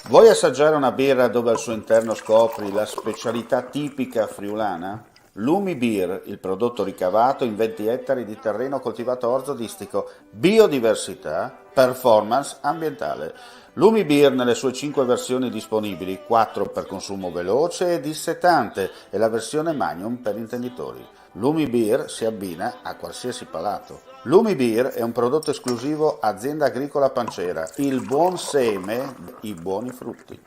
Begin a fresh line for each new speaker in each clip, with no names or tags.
Vuoi assaggiare una birra dove al suo interno scopri la specialità tipica friulana? Lumi Beer, il prodotto ricavato in 20 ettari di terreno coltivato a orzo distico, biodiversità, performance ambientale. Lumi Beer nelle sue 5 versioni disponibili, 4 per consumo veloce e dissetante e la versione Magnum per intenditori. Lumi Beer si abbina a qualsiasi palato. Lumi Beer è un prodotto esclusivo Azienda Agricola Pancera, il buon seme, i buoni frutti.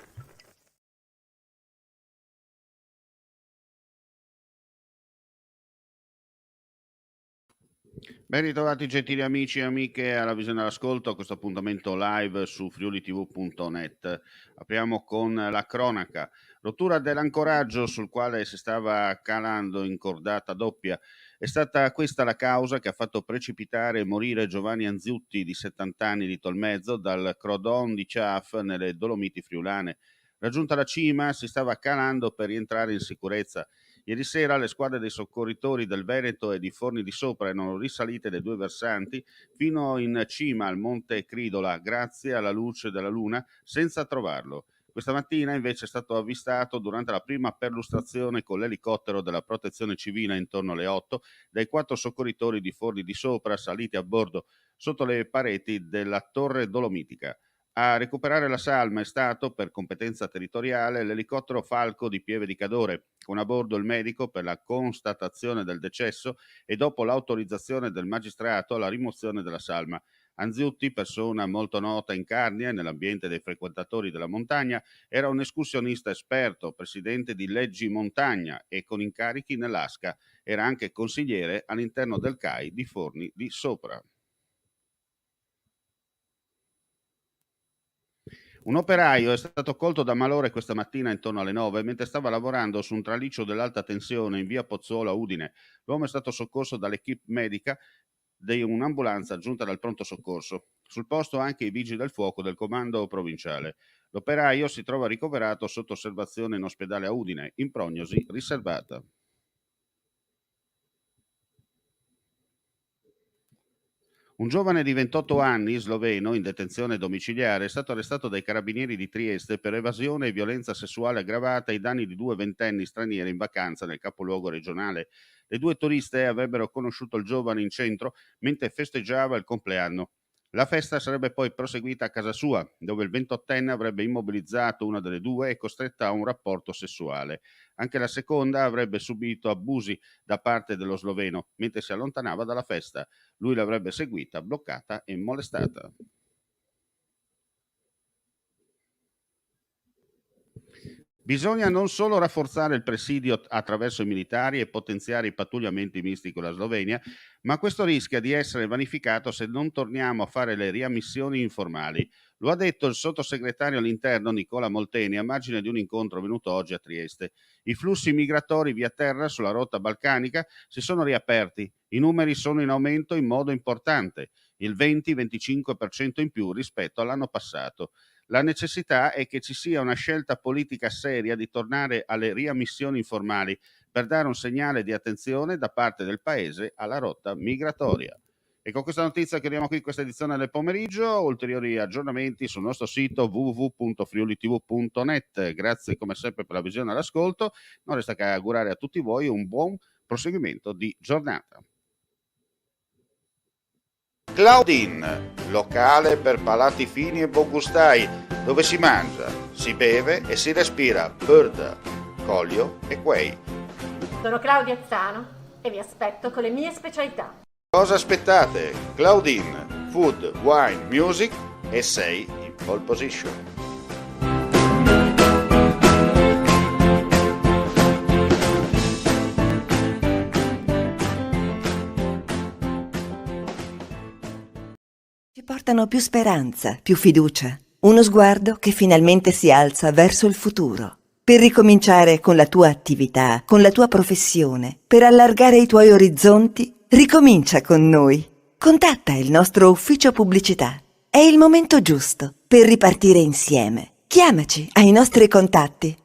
Ben ritrovati gentili amici e amiche alla visione all'ascolto a questo appuntamento live su friulitv.net. Apriamo con la cronaca. Rottura dell'ancoraggio sul quale si stava calando in cordata doppia. È stata questa la causa che ha fatto precipitare e morire Giovanni Anziutti di 70 anni di Tolmezzo dal Crodon di Ciaf nelle Dolomiti friulane. Raggiunta la cima si stava calando per rientrare in sicurezza. Ieri sera le squadre dei soccorritori del Veneto e di Forni di Sopra erano risalite dai due versanti fino in cima al Monte Cridola grazie alla luce della luna senza trovarlo. Questa mattina invece è stato avvistato durante la prima perlustrazione con l'elicottero della Protezione Civile intorno alle 8 dai 4 soccorritori di Forni di Sopra saliti a bordo sotto le pareti della Torre Dolomitica. A recuperare la salma è stato, per competenza territoriale, l'elicottero Falco di Pieve di Cadore, con a bordo il medico per la constatazione del decesso e dopo l'autorizzazione del magistrato alla rimozione della salma. Anziutti, persona molto nota in Carnia e nell'ambiente dei frequentatori della montagna, era un escursionista esperto, presidente di Leggi Montagna e con incarichi nell'Asca. Era anche consigliere all'interno del CAI di Forni di Sopra. Un operaio è stato colto da malore questa mattina intorno alle 9 mentre stava lavorando su un traliccio dell'alta tensione in via Pozzuolo a Udine. L'uomo è stato soccorso dall'equipe medica di un'ambulanza giunta dal pronto soccorso. Sul posto anche i vigili del fuoco del comando provinciale. L'operaio si trova ricoverato sotto osservazione in ospedale a Udine, in prognosi riservata. Un giovane di 28 anni, sloveno, in detenzione domiciliare, è stato arrestato dai carabinieri di Trieste per evasione e violenza sessuale aggravata ai danni di 2 ventenni stranieri in vacanza nel capoluogo regionale. Le 2 turiste avrebbero conosciuto il giovane in centro mentre festeggiava il compleanno. La festa sarebbe poi proseguita a casa sua, dove il 28enne avrebbe immobilizzato una delle 2 e costretta a un rapporto sessuale. Anche la seconda avrebbe subito abusi da parte dello sloveno mentre si allontanava dalla festa. Lui l'avrebbe seguita, bloccata e molestata. Bisogna non solo rafforzare il presidio attraverso i militari e potenziare i pattugliamenti misti con la Slovenia, ma questo rischia di essere vanificato se non torniamo a fare le riammissioni informali. Lo ha detto il sottosegretario all'interno Nicola Molteni a margine di un incontro venuto oggi a Trieste. I flussi migratori via terra sulla rotta balcanica si sono riaperti. I numeri sono in aumento in modo importante, il 20-25% in più rispetto all'anno passato. La necessità è che ci sia una scelta politica seria di tornare alle riammissioni informali per dare un segnale di attenzione da parte del Paese alla rotta migratoria. E con questa notizia chiudiamo qui questa edizione del pomeriggio. Ulteriori aggiornamenti sul nostro sito www.friulitv.net. Grazie come sempre per la visione e l'ascolto. Non resta che augurare a tutti voi un buon proseguimento di giornata. Claudine, locale per palati fini e buongustai, dove si mangia, si beve e si respira bird, colio e quei.
Sono Claudia Zano e vi aspetto con le mie specialità.
Cosa aspettate? Claudine, food, wine, music e sei in pole position.
Ci portano più speranza, più fiducia, uno sguardo che finalmente si alza verso il futuro. Per ricominciare con la tua attività, con la tua professione, per allargare i tuoi orizzonti, ricomincia con noi. Contatta il nostro ufficio pubblicità. È il momento giusto per ripartire insieme. Chiamaci ai nostri contatti